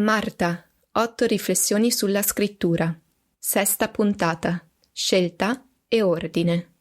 Marta, 8 riflessioni sulla scrittura. Sesta puntata. Scelta e ordine.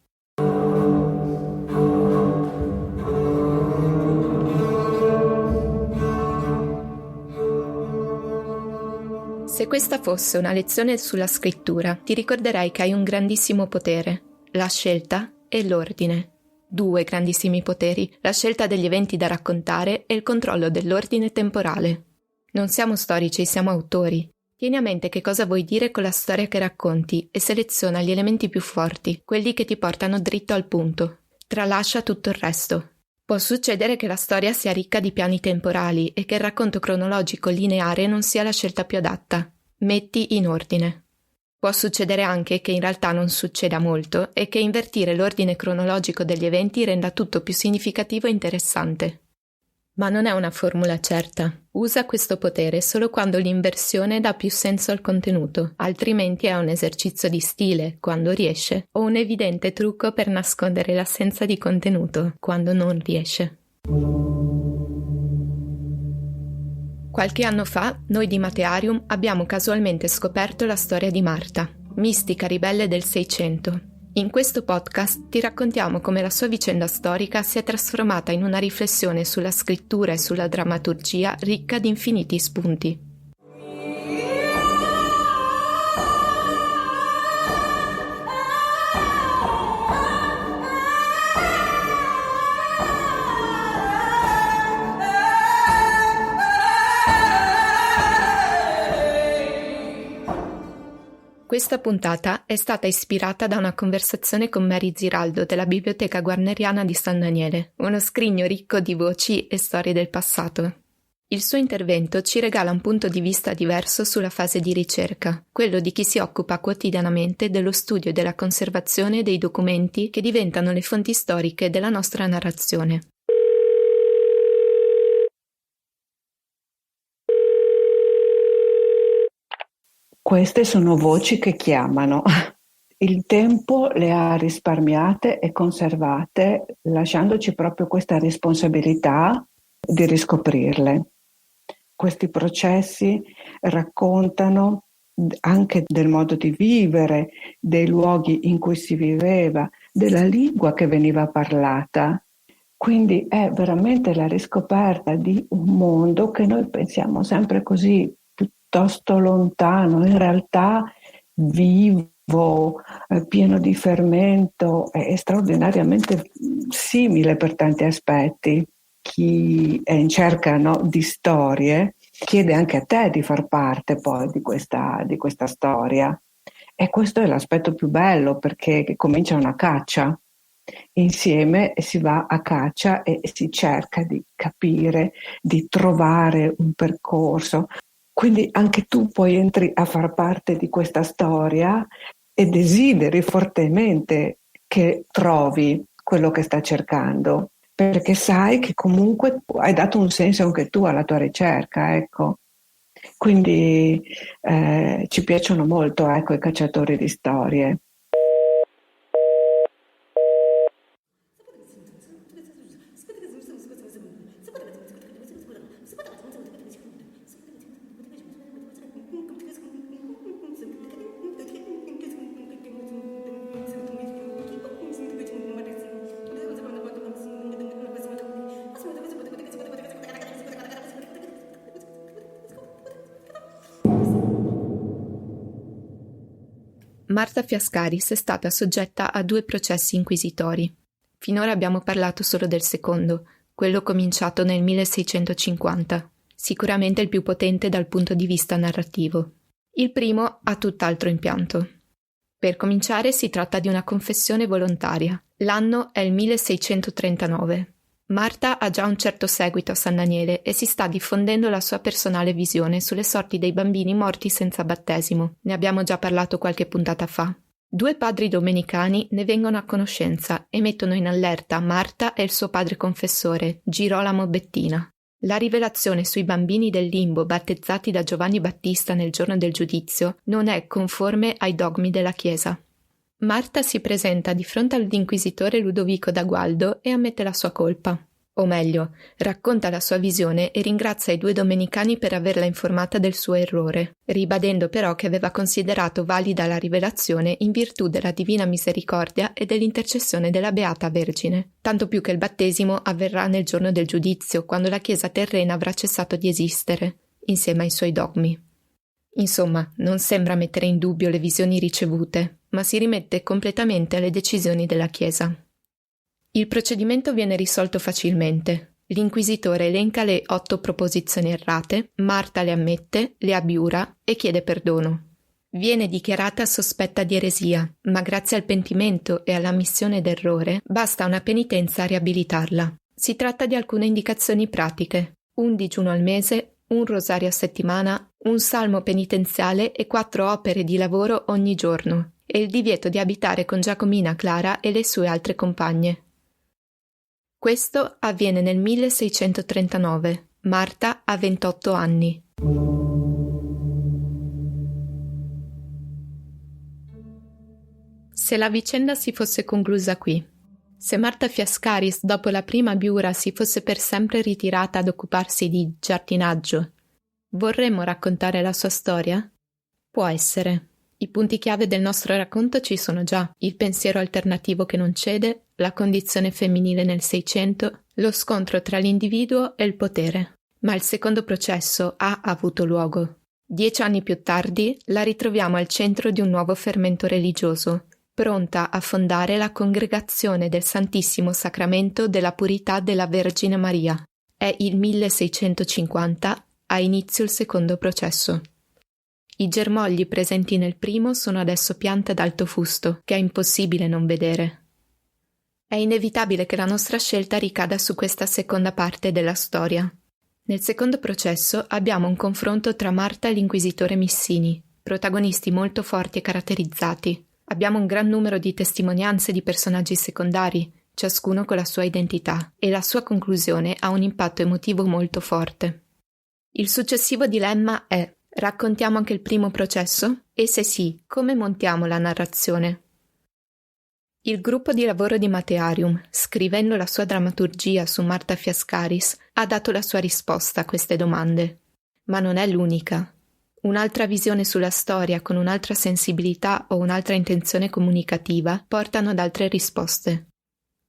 Se questa fosse una lezione sulla scrittura, ti ricorderai che hai un grandissimo potere, la scelta e l'ordine. 2 grandissimi poteri, la scelta degli eventi da raccontare e il controllo dell'ordine temporale. Non siamo storici, siamo autori. Tieni a mente che cosa vuoi dire con la storia che racconti e seleziona gli elementi più forti, quelli che ti portano dritto al punto. Tralascia tutto il resto. Può succedere che la storia sia ricca di piani temporali e che il racconto cronologico lineare non sia la scelta più adatta. Metti in ordine. Può succedere anche che in realtà non succeda molto e che invertire l'ordine cronologico degli eventi renda tutto più significativo e interessante. Ma non è una formula certa. Usa questo potere solo quando l'inversione dà più senso al contenuto, altrimenti è un esercizio di stile, quando riesce, o un evidente trucco per nascondere l'assenza di contenuto, quando non riesce. Qualche anno fa, noi di Matearium abbiamo casualmente scoperto la storia di Marta, mistica ribelle del Seicento. In questo podcast ti raccontiamo come la sua vicenda storica si è trasformata in una riflessione sulla scrittura e sulla drammaturgia ricca di infiniti spunti. Questa puntata è stata ispirata da una conversazione con Mary Ziraldo della Biblioteca Guarneriana di San Daniele, uno scrigno ricco di voci e storie del passato. Il suo intervento ci regala un punto di vista diverso sulla fase di ricerca, quello di chi si occupa quotidianamente dello studio e della conservazione dei documenti che diventano le fonti storiche della nostra narrazione. Queste sono voci che chiamano. Il tempo le ha risparmiate e conservate, lasciandoci proprio questa responsabilità di riscoprirle. Questi processi raccontano anche del modo di vivere, dei luoghi in cui si viveva, della lingua che veniva parlata. Quindi è veramente la riscoperta di un mondo che noi pensiamo sempre così piuttosto lontano, in realtà vivo, pieno di fermento, è straordinariamente simile per tanti aspetti. Chi è in cerca, no, di storie chiede anche a te di far parte poi di questa storia. E questo è l'aspetto più bello, perché comincia una caccia. Insieme si va a caccia e si cerca di capire, di trovare un percorso. Quindi anche tu poi entri a far parte di questa storia e desideri fortemente che trovi quello che sta cercando, perché sai che comunque hai dato un senso anche tu alla tua ricerca, ecco. Quindi ci piacciono molto, ecco, i cacciatori di storie. Marta Fiascaris è stata soggetta a 2 processi inquisitori. Finora abbiamo parlato solo del secondo, quello cominciato nel 1650, sicuramente il più potente dal punto di vista narrativo. Il primo ha tutt'altro impianto. Per cominciare si tratta di una confessione volontaria. L'anno è il 1639. Marta ha già un certo seguito a San Daniele e si sta diffondendo la sua personale visione sulle sorti dei bambini morti senza battesimo. Ne abbiamo già parlato qualche puntata fa. 2 padri domenicani ne vengono a conoscenza e mettono in allerta Marta e il suo padre confessore, Girolamo Bettina. La rivelazione sui bambini del limbo battezzati da Giovanni Battista nel giorno del giudizio non è conforme ai dogmi della Chiesa. Marta si presenta di fronte all'inquisitore Ludovico da Gualdo e ammette la sua colpa. O meglio, racconta la sua visione e ringrazia i 2 domenicani per averla informata del suo errore, ribadendo però che aveva considerato valida la rivelazione in virtù della divina misericordia e dell'intercessione della Beata Vergine, tanto più che il battesimo avverrà nel giorno del giudizio, quando la Chiesa terrena avrà cessato di esistere, insieme ai suoi dogmi. Insomma, non sembra mettere in dubbio le visioni ricevute, ma si rimette completamente alle decisioni della Chiesa. Il procedimento viene risolto facilmente. L'inquisitore elenca le 8 proposizioni errate, Marta le ammette, le abiura e chiede perdono. Viene dichiarata sospetta di eresia, ma grazie al pentimento e all'ammissione d'errore basta una penitenza a riabilitarla. Si tratta di alcune indicazioni pratiche: un digiuno al mese, un rosario a settimana, un salmo penitenziale e 4 opere di lavoro ogni giorno, e il divieto di abitare con Giacomina Clara e le sue altre compagne. Questo avviene nel 1639. Marta ha 28 anni. Se la vicenda si fosse conclusa qui, se Marta Fiascaris dopo la prima abiura si fosse per sempre ritirata ad occuparsi di giardinaggio, vorremmo raccontare la sua storia? Può essere. I punti chiave del nostro racconto ci sono già: il pensiero alternativo che non cede, la condizione femminile nel Seicento, lo scontro tra l'individuo e il potere. Ma il secondo processo ha avuto luogo. 10 anni più tardi la ritroviamo al centro di un nuovo fermento religioso, pronta a fondare la Congregazione del Santissimo Sacramento della Purità della Vergine Maria. È il 1650, ha inizio il secondo processo. I germogli presenti nel primo sono adesso piante ad alto fusto, che è impossibile non vedere. È inevitabile che la nostra scelta ricada su questa seconda parte della storia. Nel secondo processo abbiamo un confronto tra Marta e l'inquisitore Missini, protagonisti molto forti e caratterizzati. Abbiamo un gran numero di testimonianze di personaggi secondari, ciascuno con la sua identità, e la sua conclusione ha un impatto emotivo molto forte. Il successivo dilemma è: raccontiamo anche il primo processo? E se sì, come montiamo la narrazione? Il gruppo di lavoro di Matearium, scrivendo la sua drammaturgia su Marta Fiascaris, ha dato la sua risposta a queste domande. Ma non è l'unica. Un'altra visione sulla storia con un'altra sensibilità o un'altra intenzione comunicativa portano ad altre risposte.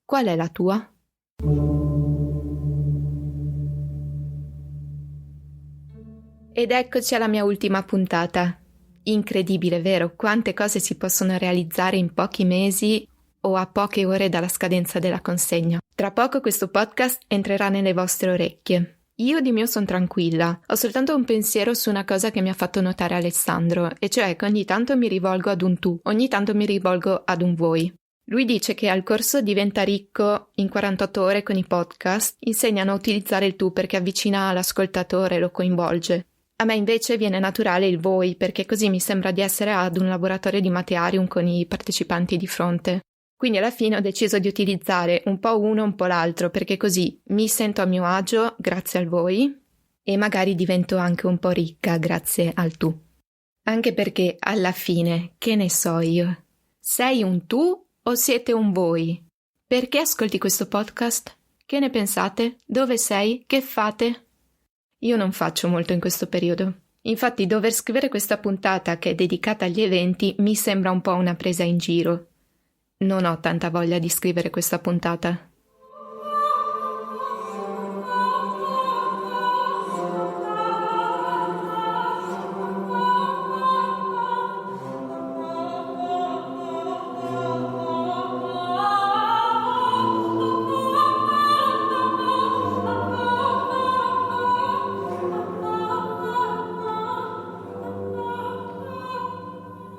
Qual è la tua? Ed eccoci alla mia ultima puntata. Incredibile, vero? Quante cose si possono realizzare in pochi mesi o a poche ore dalla scadenza della consegna. Tra poco questo podcast entrerà nelle vostre orecchie. Io di mio sono tranquilla, ho soltanto un pensiero su una cosa che mi ha fatto notare Alessandro, e cioè che ogni tanto mi rivolgo ad un tu, ogni tanto mi rivolgo ad un voi. Lui dice che al corso Diventa ricco in 48 ore con i podcast insegnano a utilizzare il tu perché avvicina l'ascoltatore e lo coinvolge. A me invece viene naturale il voi, perché così mi sembra di essere ad un laboratorio di Matearium con i partecipanti di fronte. Quindi alla fine ho deciso di utilizzare un po' uno, un po' l'altro, perché così mi sento a mio agio grazie al voi e magari divento anche un po' ricca grazie al tu. Anche perché alla fine, che ne so io? Sei un tu o siete un voi? Perché ascolti questo podcast? Che ne pensate? Dove sei? Che fate? Io non faccio molto in questo periodo. Infatti dover scrivere questa puntata che è dedicata agli eventi mi sembra un po' una presa in giro. Non ho tanta voglia di scrivere questa puntata.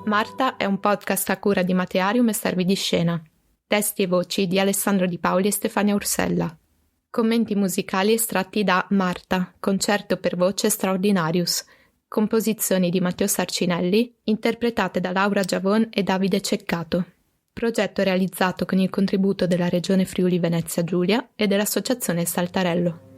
Marta è un podcast a cura di Matearium e Servi di Scena. Testi e voci di Alessandro Di Paoli e Stefania Ursella. Commenti musicali estratti da Marta, concerto per voce Straordinarius. Composizioni di Matteo Sarcinelli, interpretate da Laura Giavon e Davide Ceccato. Progetto realizzato con il contributo della Regione Friuli Venezia Giulia e dell'Associazione Saltarello.